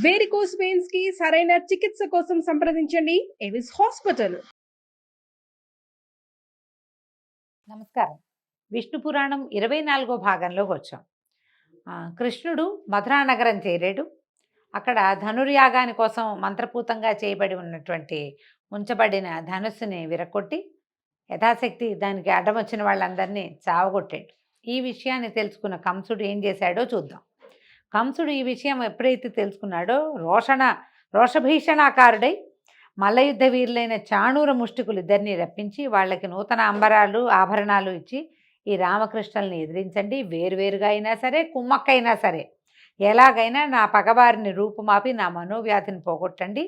Varicose veins కి సరైన చికిత్స కోసం సంప్రదించండి ఎవిస్ హాస్పిటల్. నమస్కారం. విష్ణు పురాణం 24వ భాగంలోకి వచ్చాం. కృష్ణుడు మధురానగరం చేరాడు. అక్కడ ధనుర్యాగాని కోసం మంత్రపూతంగా చేయబడి ఉన్నటువంటి ఉంచబడిన ధనుస్సుని విరగొట్టి యథాశక్తి దానికి అడ్డం వచ్చిన వాళ్ళందరినీ చావగొట్టాడు. ఈ విషయాన్ని తెలుసుకున్న కంసుడు ఏం చేశాడో చూద్దాం. కంసుడు ఈ విషయం ఎప్పుడైతే తెలుసుకున్నాడో రోషభీషణాకారుడై మల్లయుద్ధ వీరులైన చాణూర ముష్టికులు ఇద్దరిని రప్పించి వాళ్ళకి నూతన అంబరాలు ఆభరణాలు ఇచ్చి ఈ రామకృష్ణుల్ని ఎదిరించండి, వేరువేరుగా అయినా సరే కుమ్మక్కైనా సరే ఎలాగైనా నా పగవారిని రూపుమాపి నా మనోవ్యాధిని పోగొట్టండి,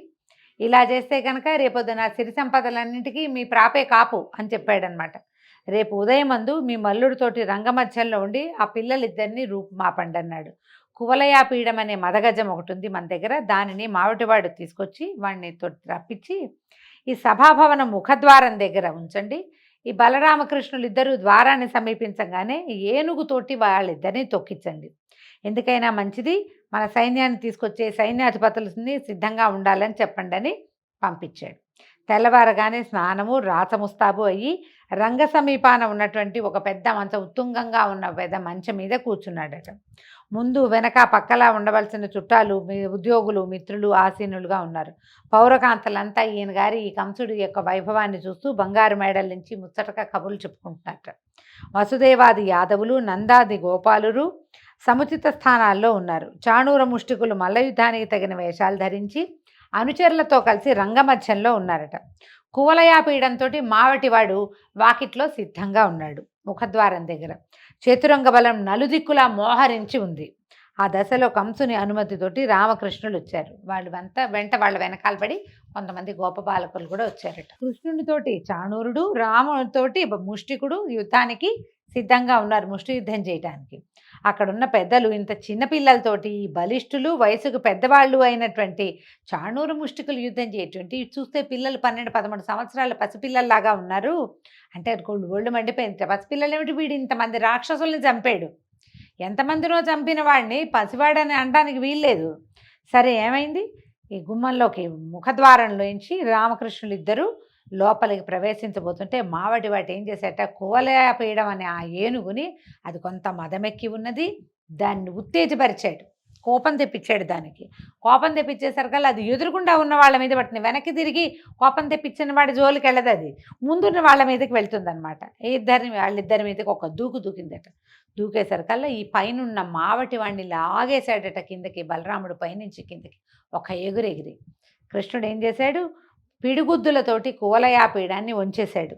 ఇలా చేస్తే కనుక రేపొద్దున సిరి సంపదలన్నింటికీ మీ ప్రాపే కాపు అని చెప్పాడనమాట. రేపు ఉదయమందు మీ మల్లుడితోటి రంగమధ్యంలో ఉండి ఆ పిల్లలిద్దరినీ రూపుమాపండి అన్నాడు. కువలయాపీఠం అనే మదగజం ఒకటి ఉంది మన దగ్గర, దానిని మావటివాడు తీసుకొచ్చి వాడిని రప్పించి ఈ సభాభవనం ముఖద్వారం దగ్గర ఉంచండి. ఈ బలరామకృష్ణులు ఇద్దరు ద్వారాన్ని సమీపించగానే ఏనుగుతోటి వాళ్ళిద్దరిని తొక్కించండి, ఎందుకైనా మంచిది, మన సైన్యాన్ని తీసుకొచ్చే సైన్యాధిపతులని సిద్ధంగా ఉండాలని చెప్పండి అని పంపించాడు. తెల్లవారగానే స్నానము రాచముస్తాబు అయ్యి రంగ సమీపాన ఉన్నటువంటి ఒక పెద్ద మంచం, ఉత్తుంగంగా ఉన్న పెద్ద మంచం మీద కూర్చున్నాడట. ముందు వెనక పక్కలా ఉండవలసిన చుట్టాలు, ఉద్యోగులు, మిత్రులు ఆసీనులుగా ఉన్నారు. పౌరకాంతలంతా ఈయన గారి ఈ కంసుడి యొక్క వైభవాన్ని చూస్తూ బంగారు మేడల నుంచి ముచ్చటగా కబుర్లు చెప్పుకుంటున్నట్ట. వసుదేవాది యాదవులు, నందాది గోపాలురు సముచిత స్థానాల్లో ఉన్నారు. చాణూర ముష్టికులు మల్లయుద్ధానికి తగిన వేషాలు ధరించి అనుచరులతో కలిసి రంగమధ్యంలో ఉన్నారట. కువలయాపీడంతో మావటివాడు వాకిట్లో సిద్ధంగా ఉన్నాడు. ముఖద్వారం దగ్గర చతురంగ బలం నలుదిక్కులా మోహరించి ఉంది. ఆ దశలో కంసుని అనుమతితోటి రామకృష్ణులు వచ్చారు. వెంట వాళ్ళ వెనకాల పడి కొంతమంది గోపబాలకులు కూడా వచ్చారట. కృష్ణునితోటి చాణూరుడు, రామునితోటి ముష్టికుడు యుద్ధానికి సిద్ధంగా ఉన్నారు, ముష్టి యుద్ధం చేయడానికి. అక్కడున్న పెద్దలు ఇంత చిన్నపిల్లలతోటి బలిష్ఠులు, వయసుకు పెద్దవాళ్ళు అయినటువంటి చాణూరు ముష్టికులు యుద్ధం చేయటువంటి చూస్తే పిల్లలు 12-13 సంవత్సరాల పసిపిల్లల్లాగా ఉన్నారు. అంటే ఒళ్ళు మండిపోయింది. పసిపిల్లలు ఏమిటి, వీడు ఇంతమంది రాక్షసుల్ని చంపాడు, ఎంతమందినో చంపిన వాడిని పసివాడని అనడానికి వీల్లేదు. సరే ఏమైంది, ఈ గుమ్మంలోకి ముఖద్వారంలోంచి రామకృష్ణులు ఇద్దరు లోపలికి ప్రవేశించబోతుంటే మావటి వాటి ఏం చేసేట, కువలయాపీఠం అనే ఆ ఏనుగుని, అది కొంత మదమెక్కి ఉన్నది, దాన్ని ఉత్తేజపరిచాడు, కోపం తెప్పించాడు. దానికి కోపం తెప్పించేసరికల్లా అది ఎదురుకుండా ఉన్న వాళ్ళ మీద పట్టిన వెనక్కి తిరిగి కోపం తెప్పించిన వాడి జోలికి వెళ్ళదు, అది ముందున్న వాళ్ళ మీదకి వెళ్తుందనమాట. వాళ్ళిద్దరి మీదకి ఒక దూకిందట. దూకేసరికల్లా ఈ పైనున్న మావటి వాడిని లాగేశాడట కిందకి, బలరాముడు పైనుంచి కిందకి ఒక ఎగిరి. కృష్ణుడు ఏం చేశాడు, పిడిగుద్దులతోటి కువలయాపీఠాన్ని వంచేశాడు.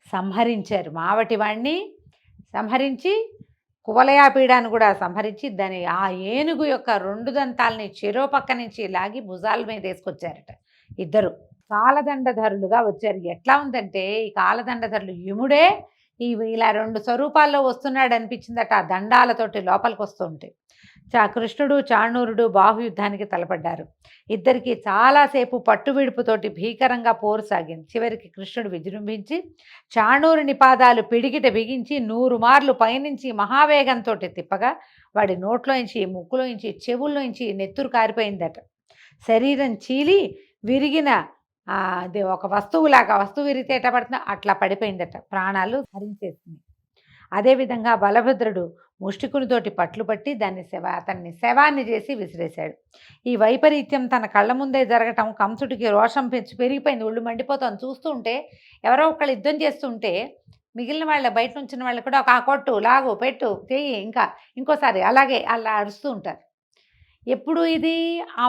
సంహరించారు మావటి వాడిని, సంహరించి కువలయాపీఠాన్ని కూడా సంహరించి దాని ఆ ఏనుగు యొక్క 2 దంతాలని చెరో పక్క నుంచి లాగి భుజాల మీద వేసుకొచ్చారట. ఇద్దరు కాలదండధరులుగా వచ్చారు. ఎట్లా ఉందంటే ఈ కాలదండధరులు యముడే ఇలా 2 స్వరూపాల్లో వస్తున్నాడు అనిపించిందట. ఆ దండాలతోటి లోపలికి వస్తుంటే కృష్ణుడు చాణూరుడు బాహుయుద్ధానికి తలపడ్డారు. ఇద్దరికి చాలాసేపు పట్టువిడుపుతోటి భీకరంగా పోరు సాగింది. చివరికి కృష్ణుడు విజృంభించి చాణూరుని పాదాలు పిడికిట బిగించి 100 మార్లు పైనుంచి మహావేగంతో తిప్పగా వాడి నోట్లోంచి, ముక్కులోంచి, చెవుల్లోంచి నెత్తురు కారిపోయిందట. శరీరం చీలి విరిగిన అది ఒక వస్తువులాగా, వస్తువు విరిగితే ఎట్లా పడుతుందో అట్లా పడిపోయిందట, ప్రాణాలు హరించేసింది. అదేవిధంగా బలభద్రుడు ముష్టికునితోటి పట్లు పట్టి అతన్ని శవాన్ని చేసి విసిరేశాడు. ఈ వైపరీత్యం తన కళ్ళ ముందే జరగటం కంసుడికి రోషం పెరిగిపోయింది. ఒళ్ళు మండిపోతాను చూస్తూ ఉంటే. ఎవరో ఒకళ్ళు యుద్ధం చేస్తుంటే మిగిలిన వాళ్ళ బయట నుంచిన వాళ్ళు కూడా ఒక కొట్టు, లాగు, పెట్టు, చెయ్యి, ఇంకోసారి అలాగే అలా అరుస్తూ ఉంటారు. ఎప్పుడు ఇది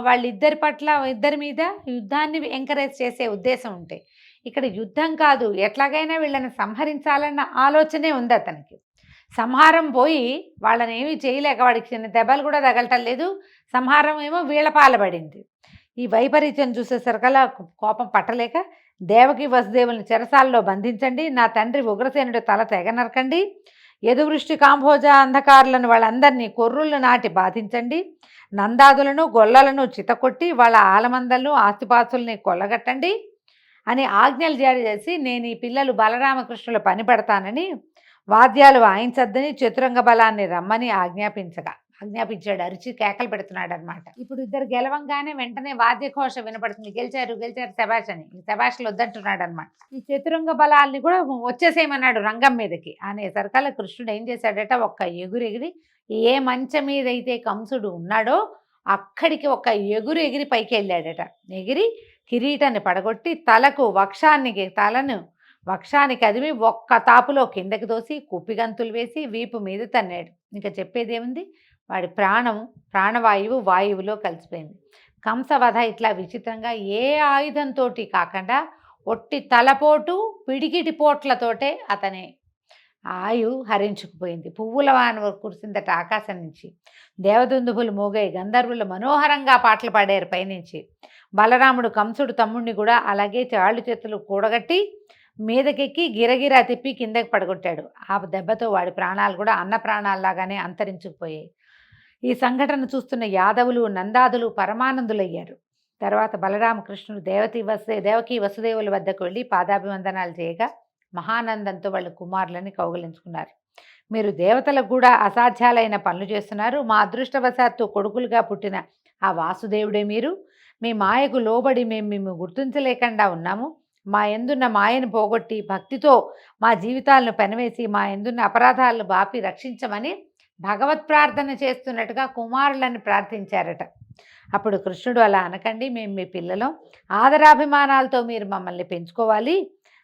వాళ్ళిద్దరి పట్ల, ఇద్దరి మీద యుద్ధాన్ని ఎంకరేజ్ చేసే ఉద్దేశం ఉంటే, ఇక్కడ యుద్ధం కాదు, ఎట్లాగైనా వీళ్ళని సంహరించాలన్న ఆలోచనే ఉంది అతనికి. సంహారం పోయి వాళ్ళని ఏమీ చేయలేక వాడికి చిన్న దెబ్బలు కూడా తగలటం లేదు, సంహారం ఏమో వీళ్ళ పాలబడింది. ఈ వైపరీత్యం చూసేసరికల్లా కోపం పట్టలేక దేవకి వసుదేవుల్ని చెరసాల్లో బంధించండి, నా తండ్రి ఉగ్రసేనుడి తల తెగ నరకండి, యదువృష్టి కాంభోజ అంధకారులను వాళ్ళందరినీ కొర్రుళ్ళు నాటి బాధించండి, నందాదులను గొల్లలను చితకొట్టి వాళ్ళ ఆలమందలను ఆస్తిపాస్తుల్ని కొల్లగట్టండి అని ఆజ్ఞలు జారీ చేసి నేను ఈ పిల్లలు బలరామకృష్ణుల పని పెడతానని వాద్యాలు వాయించద్దని చతురంగ బలాన్ని రమ్మని ఆజ్ఞాపించగా ఆజ్ఞాపించాడు, అరిచి కేకలు పెడుతున్నాడు అనమాట. ఇప్పుడు ఇద్దరు గెలవంగానే వెంటనే వాద్యఘోష వినపడుతుంది, గెలిచారు గెలిచారు శభాష్ అని. ఈ శభాష్లు వద్దంటున్నాడు అనమాట. ఈ చతురంగ బలాల్ని కూడా వచ్చేసేయమన్నాడు రంగం మీదకి అనేసరికల్లా కృష్ణుడు ఏం చేశాడట, ఒక్క ఎగురెగిరి ఏ మంచం మీద అయితే కంసుడు ఉన్నాడో అక్కడికి ఒక ఎగిరి పైకి వెళ్ళాడట. ఎగిరి కిరీటాన్ని పడగొట్టి తలను వక్షానికి అదిమి ఒక్క తాపులో కిందకి దోసి కుప్పిగంతులు వేసి వీపు మీద తన్నాడు. ఇంకా చెప్పేదేముంది, వాడి ప్రాణవాయువు వాయువులో కలిసిపోయింది. కంసవధ ఇట్లా విచిత్రంగా ఏ ఆయుధంతో కాకుండా ఒట్టి తలపోటు పిడికిటి పోట్లతోటే అతని హరించుకుపోయింది. పువ్వుల వాన కురిసిందట ఆకాశం నుంచి, దేవదుందుభులు మోగాయి, గంధర్వులు మనోహరంగా పాటలు పాడారు పైనుంచి. బలరాముడు కంసుడు తమ్ముడిని కూడా అలాగే చాళ్ళు చేతులు కూడగట్టి మీదకెక్కి గిరగిరా తిప్పి కిందకి పడగొట్టాడు. ఆ దెబ్బతో వాడి ప్రాణాలు కూడా అన్న ప్రాణాల్లాగానే అంతరించుకుపోయాయి. ఈ సంఘటన చూస్తున్న యాదవులు నందాదులు పరమానందులయ్యారు. తర్వాత బలరామకృష్ణుడు దేవకీ వసుదేవుల వద్దకు వెళ్ళి పాదాభివందనాలు చేయగా మహానందంతో వాళ్ళ కుమారులని కౌగిలించుకున్నారు. మీరు దేవతలకు కూడా అసాధ్యాలైన పనులు చేస్తున్నారు. మా అదృష్టవశాత్తు కొడుకులుగా పుట్టిన ఆ వాసుదేవుడే మీరు. మీ మాయకు లోబడి మేము గుర్తించలేకుండా ఉన్నాము. మా ఎందున్న మాయను పోగొట్టి భక్తితో మా జీవితాలను పెనవేసి మా ఎందున్న అపరాధాలను బాపి రక్షించమని భగవత్ ప్రార్థన చేస్తున్నట్టుగా కుమారులని ప్రార్థించారట. అప్పుడు కృష్ణుడు, అలా అనకండి, మేము మీ పిల్లలం, ఆదరాభిమానాలతో మీరు మమ్మల్ని పెంచుకోవాలి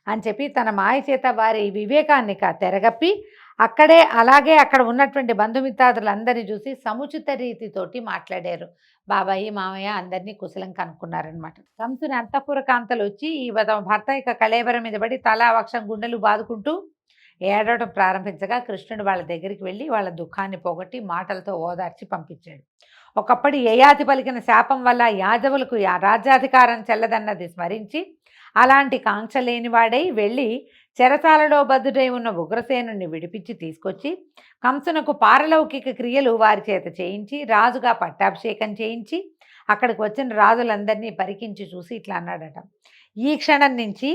అని చెప్పి తన మాయ చేత వారి వివేకాన్ని తెరగప్పి అక్కడ ఉన్నటువంటి బంధుమిత్రాదులందరినీ చూసి సముచిత రీతితోటి మాట్లాడారు. బాబాయి మామయ్య అందరినీ కుశలం కనుక్కున్నారనమాట. కంసుని అంతఃపుర కాంతలు వచ్చి ఈ భర్త కళేబరం మీద పడి తలా వక్షం గుండెలు బాదుకుంటూ ఏడవడం ప్రారంభించగా కృష్ణుడు వాళ్ళ దగ్గరికి వెళ్ళి వాళ్ళ దుఃఖాన్ని పోగొట్టి మాటలతో ఓదార్చి పంపించాడు. ఒకప్పటి యయాతి పలికిన శాపం వల్ల యాదవులకు రాజ్యాధికారం చెల్లదన్నది స్మరించి అలాంటి కాంక్ష లేనివాడై వెళ్ళి చెరసాలలో బద్దుడై ఉన్న ఉగ్రసేనుని విడిపించి తీసుకొచ్చి కంసునకు పారలౌకిక క్రియలు వారి చేత చేయించి రాజుగా పట్టాభిషేకం చేయించి అక్కడికి వచ్చిన రాజులందరినీ పరికించి చూసి ఇట్లా అన్నాడట, ఈ క్షణం నుంచి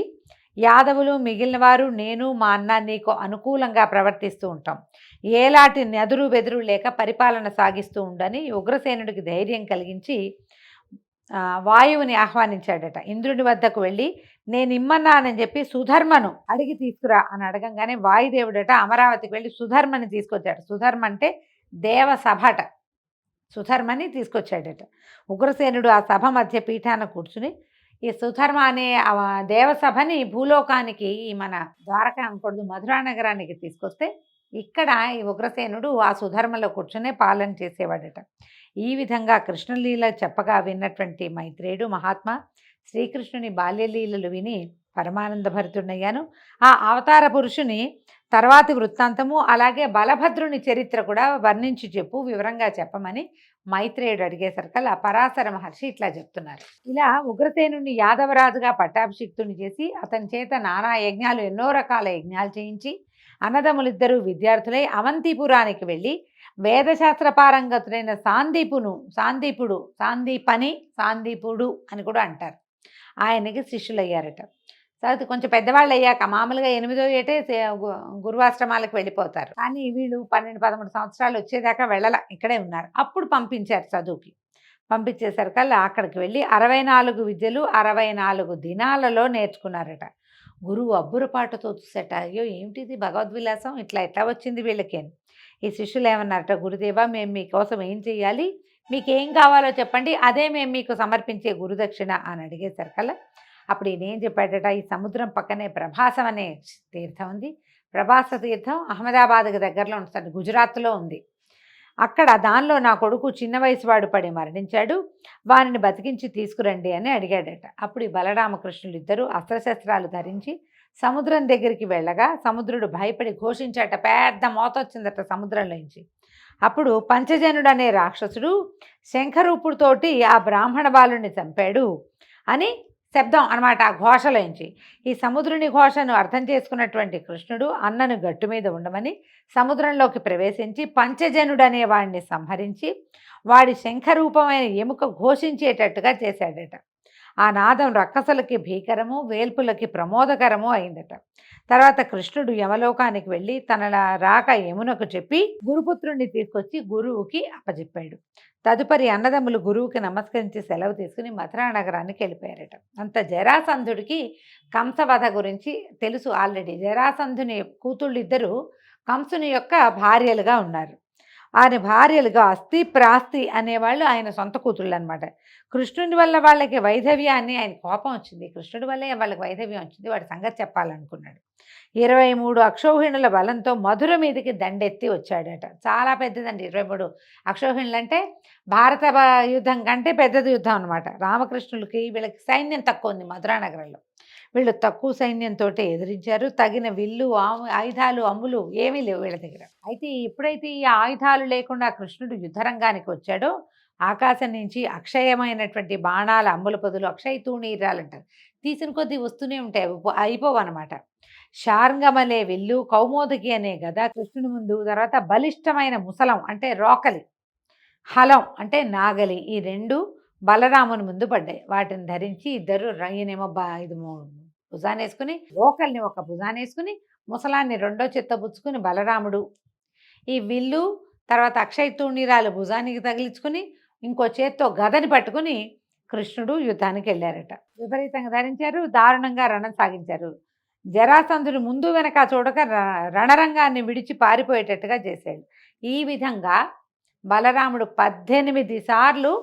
యాదవులు మిగిలిన వారు నేను మా అన్న నీకు అనుకూలంగా ప్రవర్తిస్తూ ఉంటాం. ఏలాంటి నెదురు బెదురు లేక పరిపాలన సాగిస్తూ ఉండని ఉగ్రసేనుడికి ధైర్యం కలిగించి వాయువుని ఆహ్వానించాడట. ఇంద్రుడి వద్దకు వెళ్ళి నేను ఇమ్మన్నానని చెప్పి సుధర్మను అడిగి తీసుకురా అని అడగంగానే వాయుదేవుడట అమరావతికి వెళ్ళి సుధర్మని తీసుకొచ్చాడు. సుధర్మ అంటే దేవసభట. సుధర్మని తీసుకొచ్చాడట. ఉగ్రసేనుడు ఆ సభ మధ్య పీఠాన కూర్చుని ఈ సుధర్మ అనే దేవసభని భూలోకానికి మన ద్వారకా అనకూడదు మధురా నగరానికి తీసుకొస్తే ఇక్కడ ఈ ఉగ్రసేనుడు ఆ సుధర్మలో కూర్చునే పాలన చేసేవాడట. ఈ విధంగా కృష్ణలీల చెప్పగా విన్నటువంటి మైత్రేయుడు మహాత్మా శ్రీకృష్ణుని బాల్యలీలలు విని పరమానంద భరితుడయ్యాను. ఆ అవతార పురుషుని తర్వాతి వృత్తాంతము అలాగే బలభద్రుని చరిత్ర కూడా వర్ణించి వివరంగా చెప్పమని మైత్రేయుడు అడిగేసరికల్లా పరాశర మహర్షి ఇట్లా చెప్తున్నారు. ఇలా ఉగ్రసేనుని యాదవరాజుగా పట్టాభిషిక్తుని చేసి అతని చేత నానా యజ్ఞాలు ఎన్నో రకాల యజ్ఞాలు చేయించి అన్నదమ్ములిద్దరూ విద్యార్థులై అవంతిపురానికి వెళ్ళి వేదశాస్త్ర పారంగతుడైన సాందీపుడు అని కూడా అంటారు, ఆయనకి శిష్యులయ్యారట. తర్వాత కొంచెం పెద్దవాళ్ళు అయ్యాక మామూలుగా 8వ ఏటే గురువాశ్రమాలకు వెళ్ళిపోతారు. కానీ వీళ్ళు 12-13 సంవత్సరాలు వచ్చేదాకా ఇక్కడే ఉన్నారు. అప్పుడు పంపించారు చదువుకి. పంపించేసరికల్లా అక్కడికి వెళ్ళి 64 విద్యలు 64 దినాలలో నేర్చుకున్నారట. గురువు అబ్బురపాటుతో చూసేట, అయ్యో ఏమిటిది భగవద్విలాసం, ఎట్లా వచ్చింది వీళ్ళకి అని. ఈ శిష్యులు ఏమన్నారట, గురుదేవా మేము మీకోసం ఏం చెయ్యాలి, మీకేం కావాలో చెప్పండి, అదే మేము మీకు సమర్పించే గురుదక్షిణ అని అడిగేసరికల్లా అప్పుడు ఈయన ఏం చెప్పాడట, ఈ సముద్రం పక్కనే ప్రభాసం అనే తీర్థం ఉంది. ప్రభాస తీర్థం అహ్మదాబాద్కి దగ్గరలో ఉంటుంది, గుజరాత్లో ఉంది. అక్కడ దానిలో నా కొడుకు చిన్న వయసు వాడు పడి మరణించాడు, వారిని బతికించి తీసుకురండి అని అడిగాడట. అప్పుడు ఈ బలరామకృష్ణులు ఇద్దరు అస్త్రశస్త్రాలు ధరించి సముద్రం దగ్గరికి వెళ్ళగా సముద్రుడు భయపడి ఘోషించాట, పెద్ద మోత వచ్చిందట సముద్రంలోంచి. అప్పుడు పంచజనుడు అనే రాక్షసుడు శంఖరూపుడితోటి ఆ బ్రాహ్మణ బాలుని చంపాడు అని శబ్దం అనమాట ఆ ఘోషలోంచి. ఈ సముద్రుని ఘోషను అర్థం చేసుకున్నటువంటి కృష్ణుడు అన్నను గట్టు మీద ఉండమని సముద్రంలోకి ప్రవేశించి పంచజనుడనే వాడిని సంహరించి వాడి శంఖరూపమైన ఎముక ఘోషించేటట్టుగా చేశాడట. ఆ నాదం రక్కసులకి భీకరము, వేల్పులకి ప్రమోదకరము అయిందట. తర్వాత కృష్ణుడు యమలోకానికి వెళ్ళి తన రాక యమునకు చెప్పి గురుపుత్రుణ్ణి తీసుకొచ్చి గురువుకి అప్పచెప్పాడు. తదుపరి అన్నదమ్ములు గురువుకి నమస్కరించి సెలవు తీసుకుని మథురా నగరానికి వెళ్ళిపోయారట. అంత జరాసంధుడికి కంసవధ గురించి తెలుసు ఆల్రెడీ. జరాసంధుని కూతుళ్ళు ఇద్దరు కంసుని యొక్క భార్యలుగా ఉన్నారు. ఆయన భార్యలుగా అస్థి ప్రాస్తి అనేవాళ్ళు ఆయన సొంత కూతుళ్ళు అనమాట. కృష్ణుడి వల్ల వాళ్ళకి వైధవ్యాన్ని, ఆయన కోపం వచ్చింది, కృష్ణుడి వల్లే వాళ్ళకి వైధవ్యం వచ్చింది, వాడి సంగతి చెప్పాలనుకున్నాడు. 23 అక్షౌహిణుల బలంతో మధుర మీదకి దండెత్తి వచ్చాడట. చాలా పెద్దదండి 23 అక్షౌహిణులు అంటే భారత యుద్ధం కంటే పెద్దది యుద్ధం అనమాట. రామకృష్ణులకి వీళ్ళకి సైన్యం తక్కువ ఉంది మధురా నగరంలో. వీళ్ళు తక్కువ సైన్యంతో ఎదిరించారు. తగిన విల్లు, ఆయుధాలు, అమ్ములు ఏమీ లేవు వీళ్ళ దగ్గర. అయితే ఎప్పుడైతే ఈ ఆయుధాలు లేకుండా కృష్ణుడు యుద్ధరంగానికి వచ్చాడో ఆకాశం నుంచి అక్షయమైనటువంటి బాణాల అమ్ముల పొదులు, అక్షయ తూణీరాలు అంటారు, తీసిన కొద్దీ వస్తూనే ఉంటాయి, అయిపోవు అనమాట. శార్ంగమలే విల్లు, కౌమోదకి అనే గద కృష్ణుడి ముందు, తర్వాత బలిష్టమైన ముసలం అంటే రోకలి, హలం అంటే నాగలి, ఈ రెండు బలరాముని ముందు పడ్డాయి. వాటిని ధరించి ఇద్దరు ఈయనేమో ఇది భుజాన్ని వేసుకుని, రోకల్ని ఒక భుజాన్ని వేసుకుని, ముసలాన్ని రెండో చేత్తో పుచ్చుకుని బలరాముడు ఈ విల్లు తర్వాత అక్షయ తూణీరాలు భుజానికి తగిలించుకుని ఇంకో చేత్తో గదని పట్టుకుని కృష్ణుడు యుద్ధానికి వెళ్ళారట. విపరీతంగా ధరించారు, దారుణంగా రణం సాగించారు. జరాసంధుడు ముందు వెనక చూడక రణరంగాన్ని విడిచి పారిపోయేటట్టుగా చేశాడు. ఈ విధంగా బలరాముడు 18 సార్లు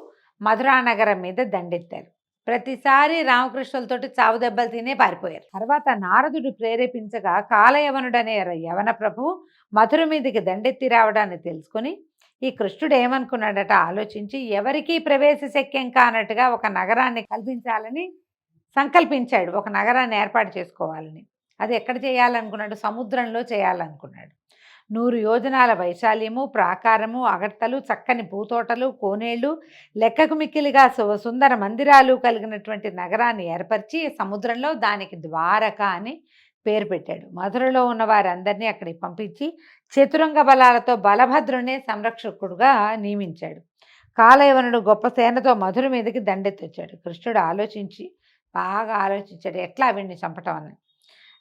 మధురా నగరం మీద దండెత్తారు. ప్రతిసారి రామకృష్ణులతోటి చావు దెబ్బలు తినే పారిపోయారు. తర్వాత నారదుడు ప్రేరేపించగా కాలయవనుడనే యవన ప్రభు మధుర మీదకి దండెత్తి రావడాన్ని తెలుసుకుని ఈ కృష్ణుడు ఏమనుకున్నాడట ఆలోచించి, ఎవరికీ ప్రవేశ శక్యం కానట్టుగా ఒక నగరాన్ని కల్పించాలని సంకల్పించాడు. ఒక నగరాన్ని ఏర్పాటు చేసుకోవాలని. అది ఎక్కడ చేయాలనుకున్నాడు? సముద్రంలో చేయాలనుకున్నాడు. 100 యోజనాల వైశాల్యము, ప్రాకారము, అగడ్తలు, చక్కని పూతోటలు, కోనేళ్లు, లెక్కకు మిక్కిలిగా సుందర మందిరాలు కలిగినటువంటి నగరాన్ని ఏర్పరిచి సముద్రంలో దానికి ద్వారక అని పేరు పెట్టాడు. మధురలో ఉన్న వారందరినీ అక్కడికి పంపించి చతురంగ బలాలతో బలభద్రునే సంరక్షకుడుగా నియమించాడు. కాలయవనుడు గొప్ప సేనతో మధుర మీదకి దండెత్తొచ్చాడు. కృష్ణుడు బాగా ఆలోచించాడు ఎట్లా వీడిని చంపటం అని.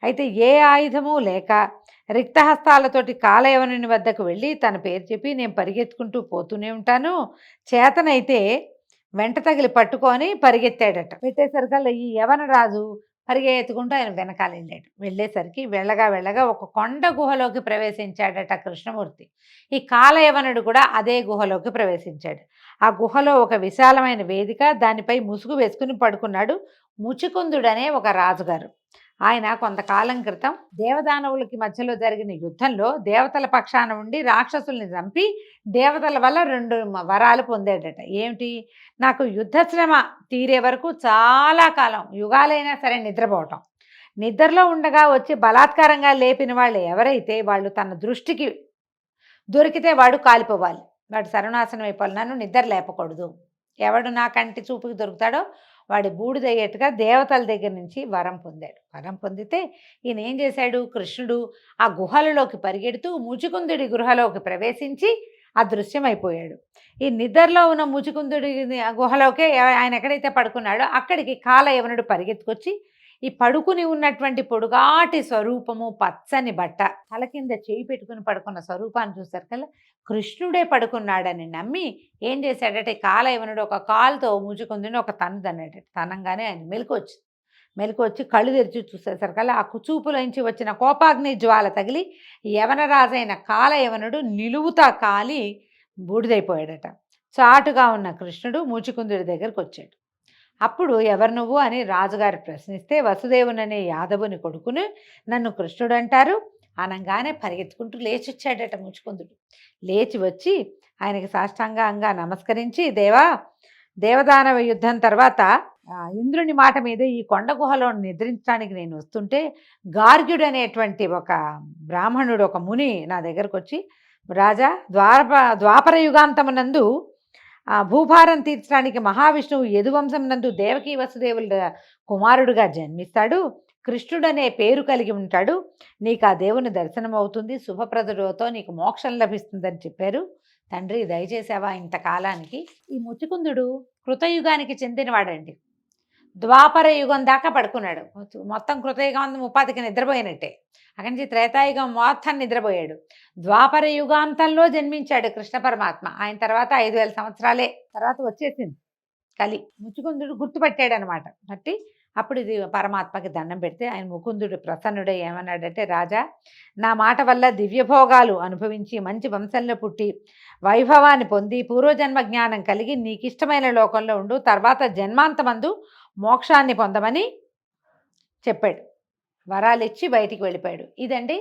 అయితే ఏ ఆయుధము లేక రిక్తహస్తాలతోటి కాలయవనుని వద్దకు వెళ్ళి తన పేరు చెప్పి, నేను పరిగెత్తుకుంటూ పోతూనే ఉంటాను, చేతనైతే వెంట తగిలి పట్టుకొని పరిగెత్తాడట. పెట్టేసరికల్లా ఈ యవన రాజు పరిగెత్తుకుంటూ ఆయన వెనకాల వెళ్ళాడు. వెళ్ళేసరికి వెళ్ళగా ఒక కొండ గుహలోకి ప్రవేశించాడట కృష్ణమూర్తి. ఈ కాలయవనుడు కూడా అదే గుహలోకి ప్రవేశించాడు. ఆ గుహలో ఒక విశాలమైన వేదిక, దానిపై ముసుగు వేసుకుని పడుకున్నాడు ముచికుందుడనే ఒక రాజుగారు. ఆయన కొంతకాలం క్రితం దేవదానవులకి మధ్యలో జరిగిన యుద్ధంలో దేవతల పక్షాన ఉండి రాక్షసుల్ని చంపి దేవతల వల్ల 2 వరాలు పొందాడట. ఏమిటి? నాకు యుద్ధశ్రమ తీరే వరకు చాలా కాలం, యుగాలైనా సరే నిద్రపోవటం, నిద్రలో ఉండగా వచ్చి బలాత్కారంగా లేపిన వాళ్ళు ఎవరైతే వాళ్ళు తన దృష్టికి దొరికితే వాడు కాలిపోవాలి, వాడు సర్వనాశనం అయిపోవాలి, నన్ను నిద్ర లేపకూడదు. ఎవడు నా కంటి చూపుకి దొరుకుతాడో వాడి బూడిదయ్యేట్టుగా దేవతల దగ్గర నుంచి వరం పొందాడు. వరం పొందితే ఈయన ఏం చేశాడు? కృష్ణుడు ఆ గుహలలోకి పరిగెడుతూ ముచికుందుడి గృహలోకి ప్రవేశించి అదృశ్యమైపోయాడు. ఈ నిద్రలో ఉన్న ముచికుందుడి గుహలోకే ఆయన ఎక్కడైతే పడుకున్నాడో అక్కడికి కాలయవనుడు పరిగెత్తుకొచ్చి ఈ పడుకుని ఉన్నటువంటి పొడుగాటి స్వరూపము, పచ్చని బట్ట, తల కింద చేయి పెట్టుకుని పడుకున్న స్వరూపాన్ని చూశారు కదా, కృష్ణుడే పడుకున్నాడని నమ్మి ఏం చేశాడంటే కాలయవనుడు ఒక కాలుతో ముచుకుందుని ఒక తన్ను తన్నాడు. తనంగానే ఆయన మెలకు వచ్చి కళ్ళు తెరిచి చూసేసరికల్లా ఆ చూపులోంచి వచ్చిన కోపాగ్ని జ్వాల తగిలి యవనరాజైన కాలయవనుడు నిలువుతా కాలి బూడిదైపోయాడట. చాటుగా ఉన్న కృష్ణుడు ముచుకుందుడి దగ్గరకు వచ్చాడు. అప్పుడు ఎవరు నువ్వు అని రాజుగారు ప్రశ్నిస్తే, వసుదేవుననే యాదవుని కొడుకుని నన్ను కృష్ణుడు అంటారు అనగానే పరిగెత్తుకుంటూ లేచి వచ్చాడట ముచుకుందుడు. లేచి వచ్చి ఆయనకి సాష్టాంగంగా నమస్కరించి, దేవదానవ యుద్ధం తర్వాత ఇంద్రుని మాట మీద ఈ కొండ గుహలో నిద్రించడానికి నేను వస్తుంటే గార్గ్యుడు అనేటువంటి ఒక బ్రాహ్మణుడు, ఒక ముని నా దగ్గరకు వచ్చి, రాజా, ద్వాపర యుగాంతమునందు భూభారం తీర్చడానికి మహావిష్ణువు యదువంశం నందు దేవకీ వసుదేవుల కుమారుడుగా జన్మిస్తాడు, కృష్ణుడనే పేరు కలిగి ఉంటాడు, నీకు ఆ దేవుని దర్శనం అవుతుంది, శుభప్రదుడితో నీకు మోక్షం లభిస్తుందని చెప్పారు. తండ్రి దయచేసావా ఇంతకాలానికి. ఈ ముచుకుందుడు కృతయుగానికి చెందినవాడండి. ద్వాపర యుగం దాకా పడుకున్నాడు. మొత్తం కృతయుగం ముప్పాతికి నిద్రపోయినట్టే. అక్కడి నుంచి త్రేతాయుగం మొత్తం నిద్రపోయాడు. ద్వాపర యుగాంతంలో జన్మించాడు కృష్ణ పరమాత్మ. ఆయన తర్వాత 5000 సంవత్సరాలే తర్వాత వచ్చేసింది కలి. ముచుకుందుడు గుర్తుపట్టాడు అనమాట. బట్టి అప్పుడు ఇది పరమాత్మకి దండం పెడితే ఆయన ముకుందుడు ప్రసన్నుడై ఏమన్నాడంటే, రాజా, నా మాట వల్ల దివ్యభోగాలు అనుభవించి మంచి వంశంలో పుట్టి వైభవాన్ని పొంది పూర్వజన్మ జ్ఞానం కలిగి నీకు ఇష్టమైన లోకంలో ఉండు, తర్వాత జన్మాంతమందు మోక్షాన్ని పొందమని చెప్పాడు. వరాలు ఇచ్చి బయటికి వెళ్ళిపోయాడు. ఇదండి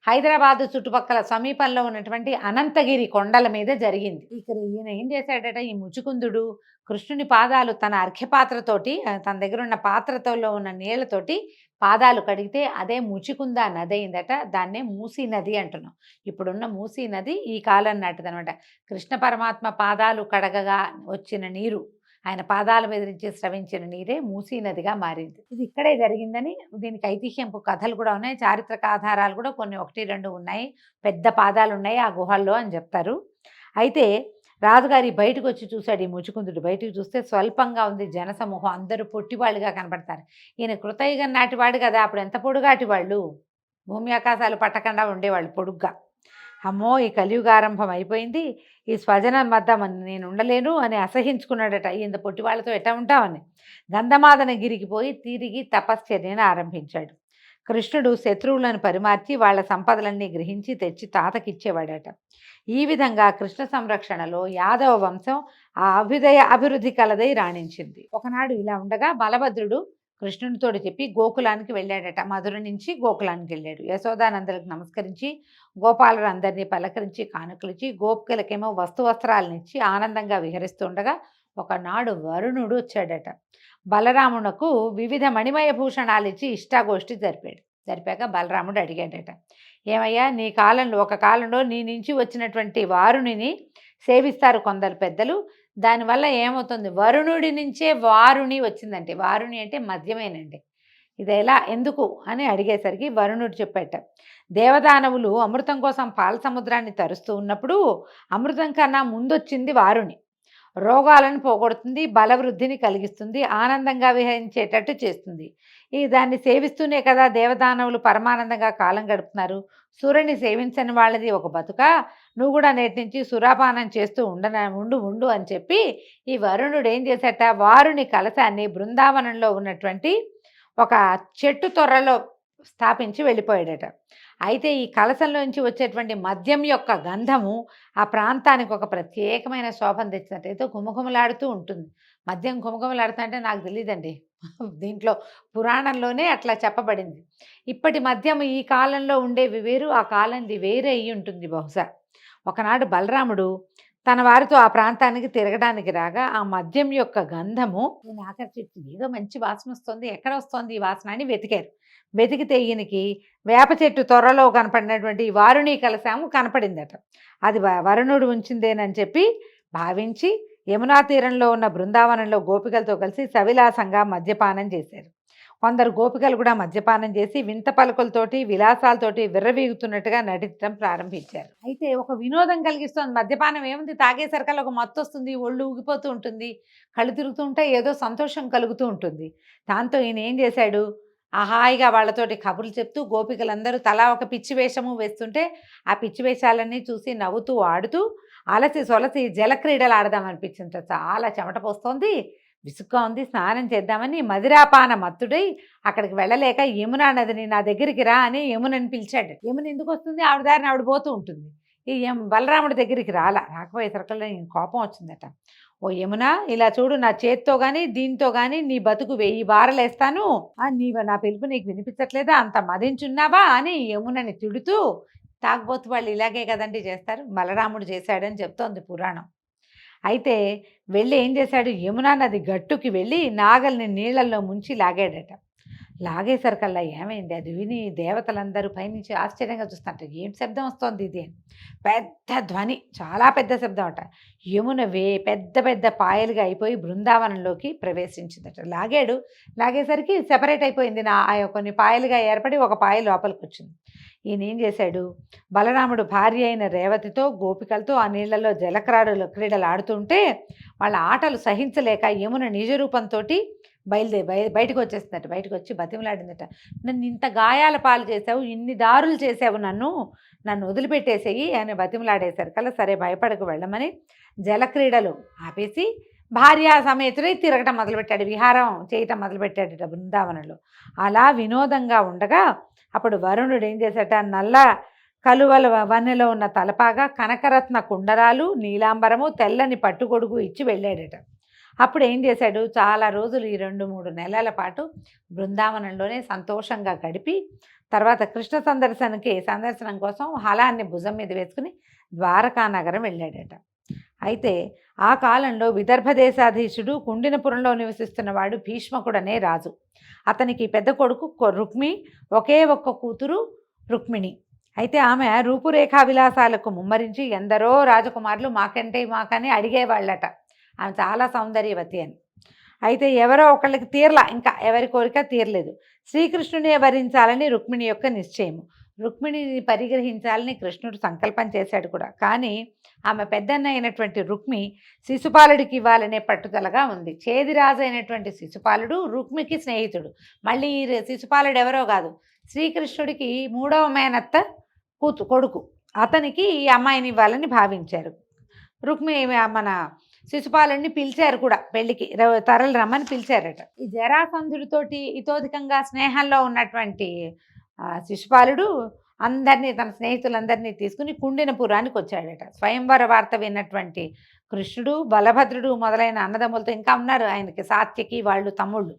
హైదరాబాదు చుట్టుపక్కల సమీపంలో ఉన్నటువంటి అనంతగిరి కొండల మీద జరిగింది. ఇక్కడ ఈయన ఏం చేశాడట, ఈ ముచుకుందుడు కృష్ణుని పాదాలు తన అర్ఘ్యపాత్రతోటి, తన దగ్గర ఉన్న పాత్రతో ఉన్న నీళ్లతోటి పాదాలు కడిగితే అదే ముచికుంద నది అయిందట. దాన్నే మూసీ నది అంటున్నాం. ఇప్పుడున్న మూసీ నది ఈ కాలం నాటిది అనమాట. కృష్ణ పరమాత్మ పాదాలు కడగగా వచ్చిన నీరు, ఆయన పాదాల మీద నుంచి స్రవించిన నీరే మూసీ నదిగా మారింది. ఇది ఇక్కడే జరిగిందని దీనికి ఐతిహ్యంపు కథలు కూడా ఉన్నాయి, చారిత్రక ఆధారాలు కూడా కొన్ని 1-2 ఉన్నాయి. పెద్ద పాదాలు ఉన్నాయి ఆ గుహల్లో అని చెప్తారు. అయితే రాజుగారి బయటకు వచ్చి చూశాడు. ఈ ముచుకుందుడు బయటకు చూస్తే స్వల్పంగా ఉంది జనసమూహం, అందరూ పొట్టివాళ్ళుగా కనపడతారు. ఈయన కృతయుగం నాటివాడు కదా, అప్పుడు ఎంత పొడుగాటి వాళ్ళు, భూమి ఆకాశాలు పట్టకుండా ఉండేవాళ్ళు పొడుగ్గా. అమ్మో, ఈ కలియుగారంభం అయిపోయింది, ఈ స్వజనం వద్ద నేను ఉండలేను అని అసహించుకున్నాడట. ఇంత పొట్టి వాళ్ళతో ఎట్లా ఉంటామని గంధమాదన గిరికి పోయి తిరిగి తపశ్చర్యను ఆరంభించాడు. కృష్ణుడు శత్రువులను పరిమార్చి వాళ్ళ సంపదలన్నీ గ్రహించి తెచ్చి తాతకిచ్చేవాడట. ఈ విధంగా కృష్ణ సంరక్షణలో యాదవ వంశం ఆ అభివృద్ధి కలదై రాణించింది. ఒకనాడు ఇలా ఉండగా బలభద్రుడు కృష్ణునితోటి చెప్పి గోకులానికి వెళ్ళాడట. మధుర నుంచి గోకులానికి వెళ్ళాడు. యశోదానందరికి నమస్కరించి గోపాలుడు అందరినీ పలకరించి కానుకలిచ్చి గోపికలకేమో వస్త్రాలనిచ్చి ఆనందంగా విహరిస్తుండగా ఒకనాడు వరుణుడు వచ్చాడట. బలరామునకు వివిధ మణిమయ భూషణాలు ఇచ్చి ఇష్టాగోష్ఠి జరిపాక బలరాముడు అడిగాడట, ఏమయ్యా, నీ కాలంలో ఒక కాలంలో నీ నుంచి వచ్చినటువంటి వారుణిని సేవిస్తారు కొందరు పెద్దలు, దానివల్ల ఏమవుతుంది, వరుణుడి నుంచే వారుణి వచ్చిందంటే, వారుణి అంటే మద్యమేనండి, ఇది ఎలా ఎందుకు అని అడిగేసరికి వరుణుడు చెప్పాట, దేవదానవులు అమృతం కోసం పాల సముద్రాన్ని తరుస్తూ ఉన్నప్పుడు అమృతం కన్నా ముందొచ్చింది వారుణి. రోగాలను పోగొడుతుంది, బలవృద్ధిని కలిగిస్తుంది, ఆనందంగా విహరించేటట్టు చేస్తుంది. దాన్ని సేవిస్తూనే కదా దేవదానవులు పరమానందంగా కాలం గడుపుతున్నారు. సూర్యుని సేవించని వాళ్ళది ఒక బతుక, నువ్వు కూడా నేటి నుంచి సురాపానం చేస్తూ ఉండు అని చెప్పి ఈ వరుణుడు ఏం చేశాట, వారుని కలశాన్ని బృందావనంలో ఉన్నటువంటి ఒక చెట్టు తొర్రలో స్థాపించి వెళ్ళిపోయాడట. అయితే ఈ కలశంలోంచి వచ్చేటువంటి మద్యం యొక్క గంధము ఆ ప్రాంతానికి ఒక ప్రత్యేకమైన శోభను తెచ్చినట్టు, ఏదో గుమగుమలాడుతూ ఉంటుంది. మద్యం గుమగుమలాడుతా అంటే నాకు తెలియదండి, దీంట్లో పురాణంలోనే అట్లా చెప్పబడింది. ఇప్పటి మద్యం ఈ కాలంలో ఉండేవి వేరు, ఆ కాలంది వేరే అయ్యి ఉంటుంది బహుశా. ఒకనాడు బలరాముడు తన వారితో ఆ ప్రాంతానికి తిరగడానికి రాగా ఆ మద్యం యొక్క గంధము నేను ఆకర్షించింది. ఏదో మంచి వాసన వస్తుంది, ఎక్కడ వస్తుంది ఈ వాసన అని వెతికితే ఈయనకి వేప చెట్టు త్వరలో కనపడినటువంటి వారుణి కలశాము కనపడిందట. అది వరుణుడు ఉంచిందేనని చెప్పి భావించి యమునా తీరంలో ఉన్న బృందావనంలో గోపికలతో కలిసి సవిలాసంగా మద్యపానం చేశారు. కొందరు గోపికలు కూడా మద్యపానం చేసి వింత పలుకులతోటి విలాసాలతోటి విర్రవీగుతున్నట్టుగా నటించడం ప్రారంభించారు. అయితే ఒక వినోదం కలిగిస్తుంది మద్యపానం. ఏముంది, తాగేసరికల్లా ఒక మత్తు వస్తుంది, ఒళ్ళు ఊగిపోతూ ఉంటుంది, కళ్ళు తిరుగుతూ ఉంటే ఏదో సంతోషం కలుగుతూ ఉంటుంది. దాంతో ఈయన ఏం చేశాడు, హాయిగా వాళ్ళతోటి కబుర్లు చెప్తూ గోపికలందరూ తలా ఒక పిచ్చి వేషము వేస్తుంటే ఆ పిచ్చి వేషాలన్నీ చూసి నవ్వుతూ ఆడుతూ అలసి సొలసి జలక్రీడలు ఆడదామనిపించింది. చాలా చెమట పోస్తోంది, విసుగ్గా ఉంది, స్నానం చేద్దామని మదిరాపాన మత్తుడై అక్కడికి వెళ్ళలేక యమునా నదిని నా దగ్గరికి రా అని యమునని పిలిచాడు. యమున ఎందుకు వస్తుంది, ఆవిడ దారిని ఆవిడ పోతూ ఉంటుంది. ఈ బలరాముడి దగ్గరికి రాకపోయేసరికల్లా కోపం వచ్చిందట. ఓ యమున, ఇలా చూడు, నా చేత్తో కానీ దీంతో కానీ నీ బతుకు 1000 బారలేస్తాను, నా పిలుపు నీకు వినిపించట్లేదా, అంత మదించున్నావా అని యమునని తిడుతూ, తాగబోతు వాళ్ళు ఇలాగే కదండి చేస్తారు, బలరాముడు చేశాడని చెప్తోంది పురాణం. అయితే వెళ్ళి ఏం చేశాడు, యమునా నది గట్టుకి వెళ్ళి నాగల్ని నీళ్లలో ముంచి లాగాడట. లాగేసరికల్లా ఏమైంది, అది విని దేవతలందరూ పైనుంచి ఆశ్చర్యంగా చూస్తుంటారు. ఏం శబ్దం వస్తోంది ఇది అని. పెద్ద ధ్వని, చాలా పెద్ద శబ్దం అట. యమున పెద్ద పెద్ద పాయలుగా అయిపోయి బృందావనంలోకి ప్రవేశించిందట. లాగేసరికి సెపరేట్ అయిపోయింది, కొన్ని పాయలుగా ఏర్పడి ఒక పాయ లోపలికి వచ్చింది. ఈయన ఏం చేశాడు, బలరాముడు భార్య అయిన రేవతితో గోపికలతో ఆ నీళ్లలో క్రీడలు ఆడుతుంటే వాళ్ళ ఆటలు సహించలేక యమున నిజ రూపంతో బయటకు వచ్చేస్తుందట. బయటకు వచ్చి బతిమలాడిందట, నన్ను ఇంత గాయాల పాలు చేసావు, ఇన్ని దారులు చేసావు, నన్ను వదిలిపెట్టేసేయి అని బతిమలాడేశారు కల్లా సరే భయపడకు వెళ్ళమని జలక్రీడలు ఆపేసి భార్యా సమేతుడై తిరగటం మొదలుపెట్టాడు, విహారం చేయటం మొదలుపెట్టాడట బృందావనంలో. అలా వినోదంగా ఉండగా అప్పుడు వరుణుడు ఏం చేశాట, నల్ల కలువల వన్నెలో ఉన్న తలపాగా, కనకరత్న కుండరాలు, నీలాంబరము, తెల్లని పట్టుగొడుగు ఇచ్చి వెళ్ళాడట. అప్పుడు ఏం చేశాడు, చాలా రోజులు ఈ 2-3 నెలల పాటు బృందావనంలోనే సంతోషంగా గడిపి తర్వాత కృష్ణ సందర్శనం కోసం హలాన్ని భుజం మీద వేసుకుని ద్వారకా నగరం వెళ్ళాడట. అయితే ఆ కాలంలో విదర్భ దేశాధీశుడు కుండినపురంలో నివసిస్తున్నవాడు భీష్మకుడనే రాజు. అతనికి పెద్ద కొడుకు రుక్మి, ఒకే ఒక్క కూతురు రుక్మిణి. అయితే ఆమె రూపురేఖా విలాసాలకు ముమ్మరించి ఎందరో రాజకుమారులు మాకని అడిగేవాళ్ళట, ఆమె చాలా సౌందర్యవతి అని. అయితే ఎవరో ఒకళ్ళకి తీరలా, ఇంకా ఎవరి కోరిక తీరలేదు. శ్రీకృష్ణునే వరించాలని రుక్మిణి యొక్క నిశ్చయము. రుక్మిణిని పరిగ్రహించాలని కృష్ణుడు సంకల్పం చేశాడు కూడా. కానీ ఆమె పెద్దన్న అయినటువంటి రుక్మి శిశుపాలుడికి ఇవ్వాలనే పట్టుదలగా ఉంది. చేదిరాజు అయినటువంటి శిశుపాలుడు రుక్మికి స్నేహితుడు. మళ్ళీ శిశుపాలుడు ఎవరో కాదు, శ్రీకృష్ణుడికి 3వ మేనత్త కొడుకు. అతనికి ఈ అమ్మాయిని ఇవ్వాలని భావించారు. రుక్మి మన శిశుపాలుడిని పిలిచారు కూడా, పెళ్లికి తరలి రమ్మని పిలిచారట. ఈ జరాసంధుడితోటి ఇతోధికంగా స్నేహంలో ఉన్నటువంటి శిశుపాలుడు అందరినీ, తన స్నేహితులందరినీ తీసుకుని కుండినపురానికి వచ్చాడట. స్వయంవర వార్త విన్నటువంటి కృష్ణుడు, బలభద్రుడు మొదలైన అన్నదమ్ములతో ఇంకా ఉన్నారు ఆయనకి, సాత్యకి వాళ్ళు తమ్ముళ్ళు,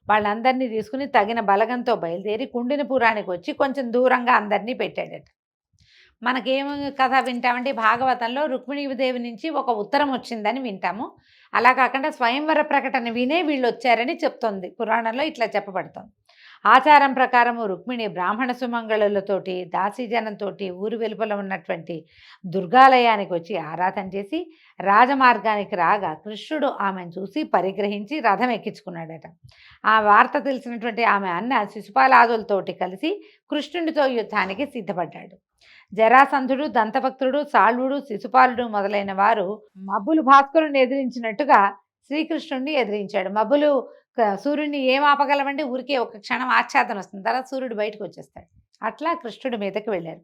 వాళ్ళందరినీ తీసుకుని తగిన బలగంతో బయలుదేరి కుండినపురానికి వచ్చి కొంచెం దూరంగా అందరినీ పెట్టాడట. మనకేం కథ వింటామంటే భాగవతంలో రుక్మిణీదేవి నుంచి ఒక ఉత్తరం వచ్చిందని వింటాము. అలా కాకుండా స్వయంవర ప్రకటన వినే వీళ్ళు వచ్చారని చెప్తోంది పురాణంలో, ఇట్లా చెప్పబడుతోంది. ఆచారం ప్రకారము రుక్మిణి బ్రాహ్మణ సుమంగళులతోటి దాసీజనంతో ఊరు వెలుపల ఉన్నటువంటి దుర్గాలయానికి వచ్చి ఆరాధన చేసి రాజమార్గానికి రాగా కృష్ణుడు ఆమెను చూసి పరిగ్రహించి రథం ఎక్కించుకున్నాడట. ఆ వార్త తెలిసినటువంటి ఆమె అన్న శిశుపాలాదులతోటి కలిసి కృష్ణుడితో యుద్ధానికి సిద్ధపడ్డాడు. జరాసంధుడు, దంతభక్తుడు, సాళ్వుడు, శిశుపాలుడు మొదలైన వారు మబ్బులు భాస్కరుని ఎదిరించినట్టుగా శ్రీకృష్ణుడిని ఎదిరించాడు. మబ్బులు సూర్యుడిని ఏం ఆపగలవండి, ఊరికే ఒక క్షణం ఆచ్ఛాదన వస్తుంది, తర్వాత సూర్యుడు బయటకు వచ్చేస్తాడు. అట్లా కృష్ణుడి మీదకి వెళ్ళారు.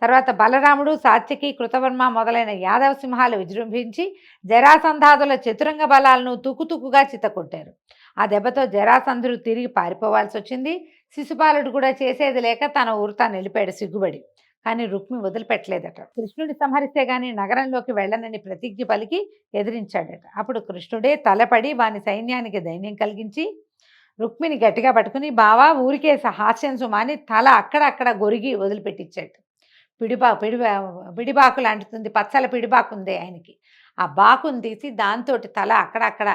తర్వాత బలరాముడు, సాత్యకి, కృతవర్మ మొదలైన యాదవ సింహాలు విజృంభించి జరాసంధాదుల చతురంగ బలాలను తుకుతుకుగా చిత్తకొట్టారు. ఆ దెబ్బతో జరాసంధుడు తిరిగి పారిపోవాల్సి వచ్చింది. శిశుపాలుడు కూడా చేసేది లేక తన ఊరు తాను వెళ్ళిపోయాడు సిగ్గుబడి. కానీ రుక్మి వదిలిపెట్టలేదట. కృష్ణుడి సంహరిస్తే గాని నగరంలోకి వెళ్ళనని ప్రతిజ్ఞ పలికి ఎదిరించాడట. అప్పుడు కృష్ణుడే తలపడి వాని సైన్యానికి ధైర్యం కలిగించి రుక్మిని గట్టిగా పట్టుకుని, బావా ఊరికే హాస్యం సుమాని తల అక్కడక్కడ గొరిగి వదిలిపెట్టించాడు. పిడిబాకు లాంటిది, పచ్చల పిడిబాకు ఉంది ఆయనకి. ఆ బాకును తీసి దాంతో తల అక్కడక్కడ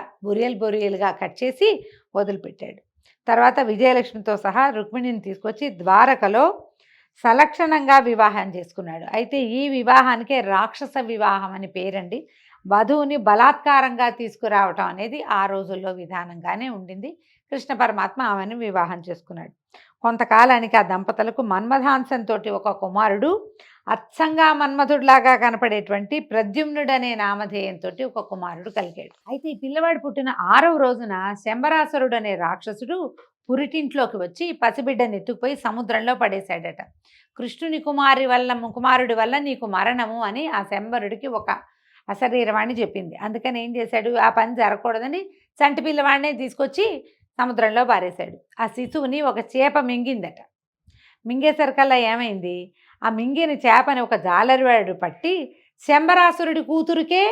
బొరియలుగా కట్ చేసి వదిలిపెట్టాడు. తర్వాత విజయలక్ష్మితో సహా రుక్మిణిని తీసుకొచ్చి ద్వారకలో సలక్షణంగా వివాహం చేసుకున్నాడు. అయితే ఈ వివాహానికే రాక్షస వివాహం అని పేరండి. వధువుని బలాత్కారంగా తీసుకురావటం అనేది ఆ రోజుల్లో విధానంగానే ఉండింది. కృష్ణ పరమాత్మ ఆమెను వివాహం చేసుకున్నాడు. కొంతకాలానికి ఆ దంపతులకు మన్మథాంశంతో ఒక కుమారుడు, అచ్చంగా మన్మధుడిలాగా కనపడేటువంటి ప్రద్యుమ్నుడు అనే నామధేయంతో ఒక కుమారుడు కలిగాడు. అయితే ఈ పిల్లవాడు పుట్టిన 6వ రోజున శంబరాసురుడు అనే రాక్షసుడు పురిటింట్లోకి వచ్చి పసిబిడ్డని ఎత్తుకుపోయి సముద్రంలో పడేశాడట. కృష్ణుని కుమారుడి వల్ల నీకు మరణము అని ఆ శంబరుడికి ఒక అశరీరవాణి చెప్పింది. అందుకని ఏం చేశాడు, ఆ పని జరగకూడదని చంటి పిల్లవాడినే తీసుకొచ్చి సముద్రంలో పారేశాడు. ఆ శిశువుని ఒక చేప మింగిందట. మింగేసరికల్లా ఏమైంది, ఆ మింగిన చేపని ఒక జాలరివాడు పట్టి శంబరాసురుడి కూతురికే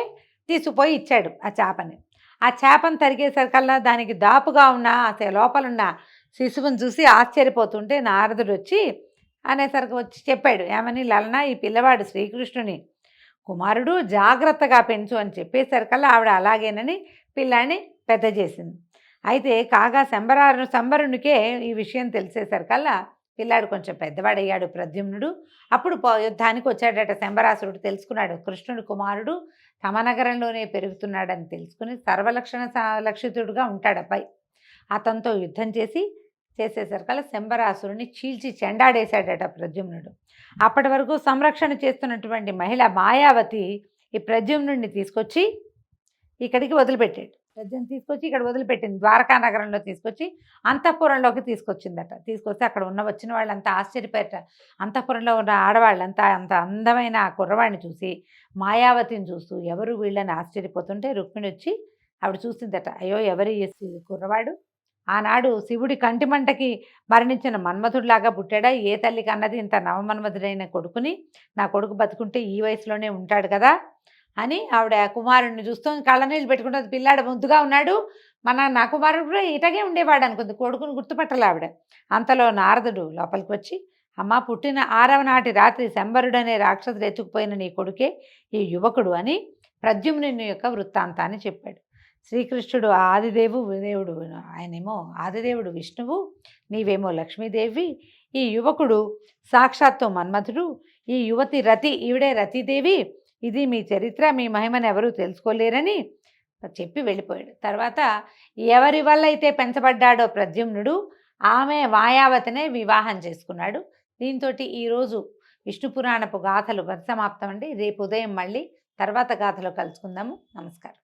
తీసుకుపోయి ఇచ్చాడు ఆ చేపని. ఆ చేపను తరిగేసరికల్లా దానికి దాపుగా ఉన్న లోపలున్న శిశువుని చూసి ఆశ్చర్యపోతుంటే నారదుడు వచ్చి అనేసరికి వచ్చి చెప్పాడు, ఏమని, లలన ఈ పిల్లవాడు శ్రీకృష్ణుని కుమారుడు, జాగ్రత్తగా పెంచు అని చెప్పేసరికల్లా ఆవిడ అలాగేనని పిల్లాన్ని పెద్ద చేసింది. అయితే కాగా శంబరునికే ఈ విషయం తెలిసేసరికల్లా పిల్లాడు కొంచెం పెద్దవాడయ్యాడు ప్రద్యుమ్నుడు. అప్పుడు యుద్ధానికి వచ్చాడట. శంబరాసురుడు తెలుసుకున్నాడు కృష్ణుడి కుమారుడు తమ నగరంలోనే పెరుగుతున్నాడని తెలుసుకుని లక్షితుడుగా ఉంటాడు అబ్బాయి. అతనితో యుద్ధం చేసేసరికల్లా శంబరాసురుని చీల్చి చెండాడేశాడట ప్రద్యుమ్నుడు. అప్పటి వరకు సంరక్షణ చేస్తున్నటువంటి మహిళ మాయావతి ఈ ప్రద్యుమ్నుడిని తీసుకొచ్చి ఇక్కడికి వదిలిపెట్టాడు. ప్రద్యుమ్న తీసుకొచ్చి ఇక్కడ వదిలిపెట్టింది. ద్వారకా నగరంలో తీసుకొచ్చి అంతఃపురంలోకి తీసుకొచ్చిందట. తీసుకొస్తే అక్కడ వచ్చిన వాళ్ళంతా ఆశ్చర్యపోయారట. అంతఃపురంలో ఉన్న ఆడవాళ్ళంతా అంత అందమైన ఆ కుర్రవాడిని చూసి మాయావతిని చూస్తూ ఎవరు వీళ్ళని ఆశ్చర్యపోతుంటే రుక్మిణి వచ్చి ఆవిడ చూసిందట. అయ్యో ఎవరి కుర్రవాడు ఆనాడు శివుడి కంటిమంటకి మరణించిన మన్మధుడిలాగా పుట్టాడా? ఏ తల్లికి అన్నది ఇంత నవమన్మధుడైన కొడుకుని, నా కొడుకు బతుకుంటే ఈ వయసులోనే ఉంటాడు కదా అని ఆవిడ కుమారుడిని చూస్తూ కళ్ళనీళ్ళు పెట్టుకుంటుంది. పిల్లాడు ముద్దుగా ఉన్నాడు, నా కుమారుడు కూడా ఇటగే ఉండేవాడు అనుకుంది. కొడుకుని గుర్తుపట్టలే ఆవిడ. అంతలో నారదుడు లోపలికి వచ్చి, అమ్మ పుట్టిన 6వ నాటి రాత్రి శంబరుడనే రాక్షసుడు ఎత్తుకుపోయిన నీ కొడుకే ఈ యువకుడు అని ప్రద్యుమ్నుని యొక్క వృత్తాంతాన్ని చెప్పాడు. శ్రీకృష్ణుడు దేవుడు, ఆయనేమో ఆదిదేవుడు విష్ణువు, నీవేమో లక్ష్మీదేవి, ఈ యువకుడు సాక్షాత్తు మన్మధుడు, ఈ యువతి రతి, ఈవిడే రతీదేవి, ఇది మీ చరిత్ర, మీ మహిమను ఎవరూ తెలుసుకోలేరని చెప్పి వెళ్ళిపోయాడు. తర్వాత ఎవరి వల్ల అయితే పెంచబడ్డాడో ప్రద్యుమ్నుడు, ఆమె మాయావతినే వివాహం చేసుకున్నాడు. దీంతో ఈరోజు విష్ణు పురాణపు గాథలు పరిసమాప్తం అండి. రేపు ఉదయం మళ్ళీ తర్వాత గాథలో కలుసుకుందాము. నమస్కారం.